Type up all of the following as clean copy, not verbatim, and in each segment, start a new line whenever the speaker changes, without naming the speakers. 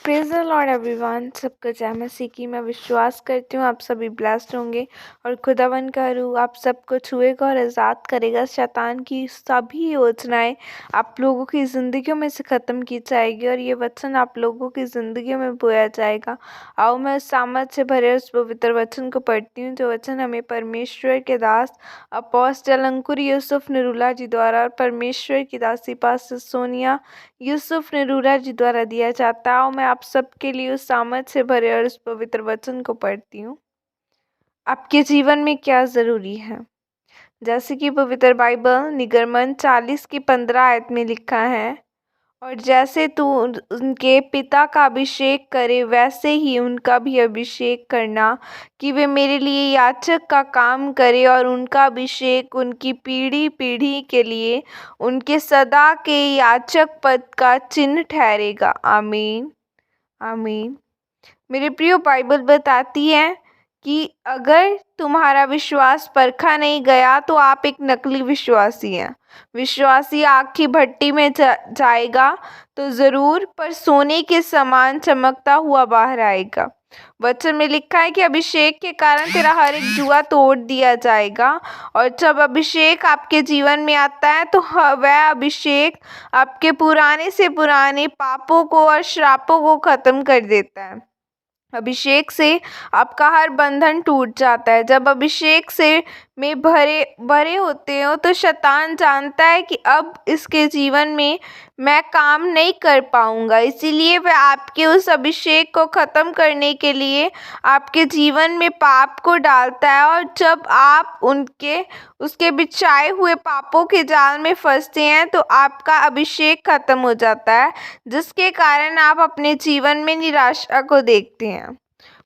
Praise the Lord everyone. सबको जय मसीह की। मैं विश्वास करती हूँ आप सभी ब्लेस्ड होंगे और खुदावन का रूह आप सबको छुएगा और आज़ाद करेगा। शैतान की सभी योजनाएं आप लोगों की ज़िंदगियों में से ख़त्म की जाएगी और ये वचन आप लोगों की ज़िंदगी में बोया जाएगा। आओ मैं उस सामर्थ से भरे उस पवित्र वचन को पढ़ती हूँ, जो वचन हमें परमेश्वर के दास अपोस्टल अंकुर यूसुफ निरूला जी द्वारा और परमेश्वर की दासी पास सोनिया यूसुफ निरूला जी द्वारा दिया जाता है। मैं आप सबके लिए उस सामर्थ से भरे और उस पवित्र वचन को पढ़ती हूँ। आपके जीवन में क्या ज़रूरी है? जैसे कि पवित्र बाइबल निगमन 40 की 15 आयत में लिखा है, और जैसे तू उनके पिता का अभिषेक करे वैसे ही उनका भी अभिषेक करना, कि वे मेरे लिए याजक का काम करे और उनका अभिषेक उनकी पीढ़ी पीढ़ी के लिए उनके सदा के याजक पद का चिन्ह ठहरेगा। आमीन आमीन। मेरे प्रिय, बाइबल बताती है कि अगर तुम्हारा विश्वास परखा नहीं गया तो आप एक नकली विश्वासी हैं। विश्वासी आग की भट्टी में जाएगा तो ज़रूर, पर सोने के समान चमकता हुआ बाहर आएगा। वचन में लिखा है कि अभिषेक के कारण तेरा हर एक जुआ तोड़ दिया जाएगा, और जब अभिषेक आपके जीवन में आता है तो वह अभिषेक आपके पुराने से पुराने पापों को और श्रापों को ख़त्म कर देता है। अभिषेक से आपका हर बंधन टूट जाता है। जब अभिषेक से में भरे होते हो तो शैतान जानता है कि अब इसके जीवन में मैं काम नहीं कर पाऊंगा, इसीलिए वह आपके उस अभिषेक को ख़त्म करने के लिए आपके जीवन में पाप को डालता है। और जब आप उसके बिछाए हुए पापों के जाल में फंसते हैं तो आपका अभिषेक ख़त्म हो जाता है, जिसके कारण आप अपने जीवन में निराशा को देखते हैं।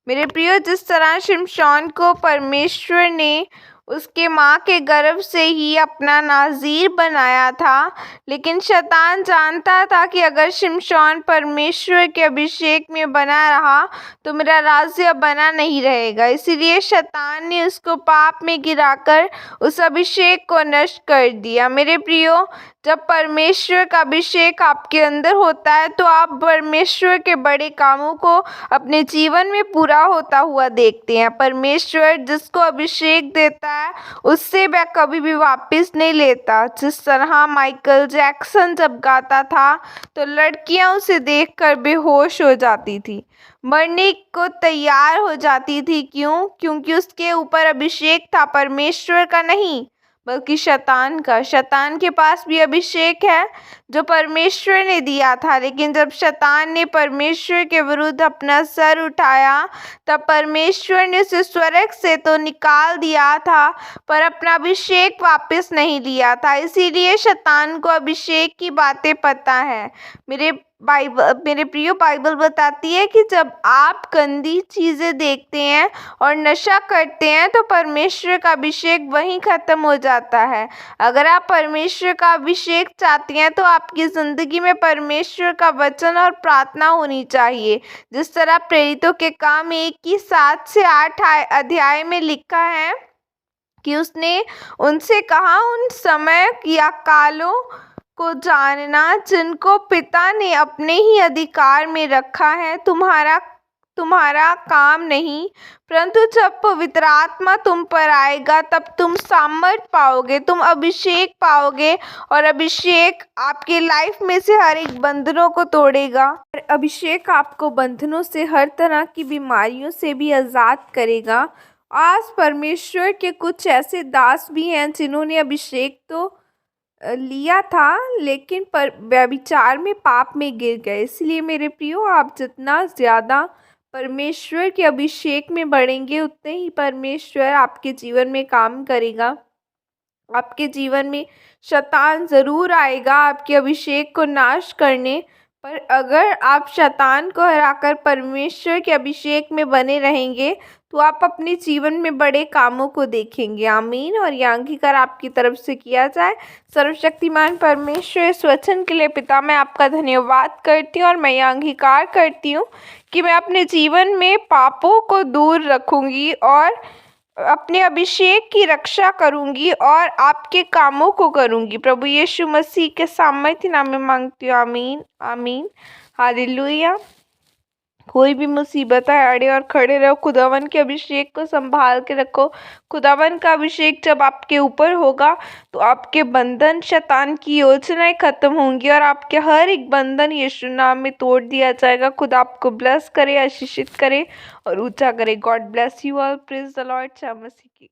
मेरे प्रियो, जिस तरह शिमशोन को परमेश्वर ने उसके माँ के गर्भ से ही अपना नाज़ीर बनाया था, लेकिन शैतान जानता था कि अगर शिमशोन परमेश्वर के अभिषेक में बना रहा तो मेरा राज्य बना नहीं रहेगा। इसीलिए शैतान ने उसको पाप में गिराकर उस अभिषेक को नष्ट कर दिया। मेरे प्रियो, जब परमेश्वर का अभिषेक आपके अंदर होता है तो आप परमेश्वर के बड़े कामों को अपने जीवन में पूरा होता हुआ देखते हैं। परमेश्वर जिसको अभिषेक देता है उससे वह कभी भी वापस नहीं लेता। जिस तरह माइकल जैक्सन जब गाता था तो लड़कियां उसे देखकर बेहोश हो जाती थी, मरने को तैयार हो जाती थी। क्यों? क्योंकि उसके ऊपर अभिषेक था, परमेश्वर का नहीं बल्कि शैतान का। शैतान के पास भी अभिषेक है जो परमेश्वर ने दिया था, लेकिन जब शैतान ने परमेश्वर के विरुद्ध अपना सर उठाया तब परमेश्वर ने उसे स्वर्ग से तो निकाल दिया था, पर अपना अभिषेक वापस नहीं लिया था। इसीलिए शैतान को अभिषेक की बातें पता है। मेरे प्रियो, बाइबल बताती है कि जब आप गंदी चीज़ें देखते हैं और नशा करते हैं तो परमेश्वर का अभिषेक वहीं ख़त्म हो जाता है। अगर आप परमेश्वर का अभिषेक चाहते हैं तो आपकी ज़िंदगी में परमेश्वर का वचन और प्रार्थना होनी चाहिए। जिस तरह प्रेरितों के काम 1 की 7 से 8 अध्याय में लिखा है कि उसने उनसे कहा, उन समय या कालों को जानना जिनको पिता ने अपने ही अधिकार में रखा है, तुम्हारा काम नहीं, परंतु जब पवित्र आत्मा तुम पर आएगा तब तुम सामर्थ पाओगे, तुम अभिषेक पाओगे, और अभिषेक आपके लाइफ में से हर एक बंधनों को तोड़ेगा। और अभिषेक आपको बंधनों से, हर तरह की बीमारियों से भी आज़ाद करेगा। आज परमेश्वर के कुछ ऐसे दास भी हैं जिन्होंने अभिषेक तो लिया था लेकिन पर व्यभिचार में पाप में गिर गए। इसलिए मेरे प्रियो, आप जितना ज़्यादा परमेश्वर के अभिषेक में बढ़ेंगे उतने ही परमेश्वर आपके जीवन में काम करेगा। आपके जीवन में शैतान ज़रूर आएगा आपके अभिषेक को नाश करने, पर अगर आप शैतान को हराकर परमेश्वर के अभिषेक में बने रहेंगे तो आप अपने जीवन में बड़े कामों को देखेंगे। आमीन। और ये अंगीकार आपकी तरफ से किया जाए। सर्वशक्तिमान परमेश्वर, इस वचन के लिए पिता मैं आपका धन्यवाद करती हूँ और मैं यह अंगीकार करती हूँ कि मैं अपने जीवन में पापों को दूर रखूँगी और अपने अभिषेक की रक्षा करूंगी और आपके कामों को करूंगी। प्रभु यीशु मसीह के सामर्थ्य नाम में मांगती हूँ। आमीन आमीन। हालेलुया। कोई भी मुसीबत आए अड़े और खड़े रहो, खुदावन के अभिषेक को संभाल के रखो। खुदावन का अभिषेक जब आपके ऊपर होगा तो आपके बंधन, शैतान की योजनाएं खत्म होंगी और आपके हर एक बंधन यीशु नाम में तोड़ दिया जाएगा। खुदा आपको ब्लेस करे, आशीषित करे और ऊंचा करे। God bless you all. Praise the Lord. जय मसीह की।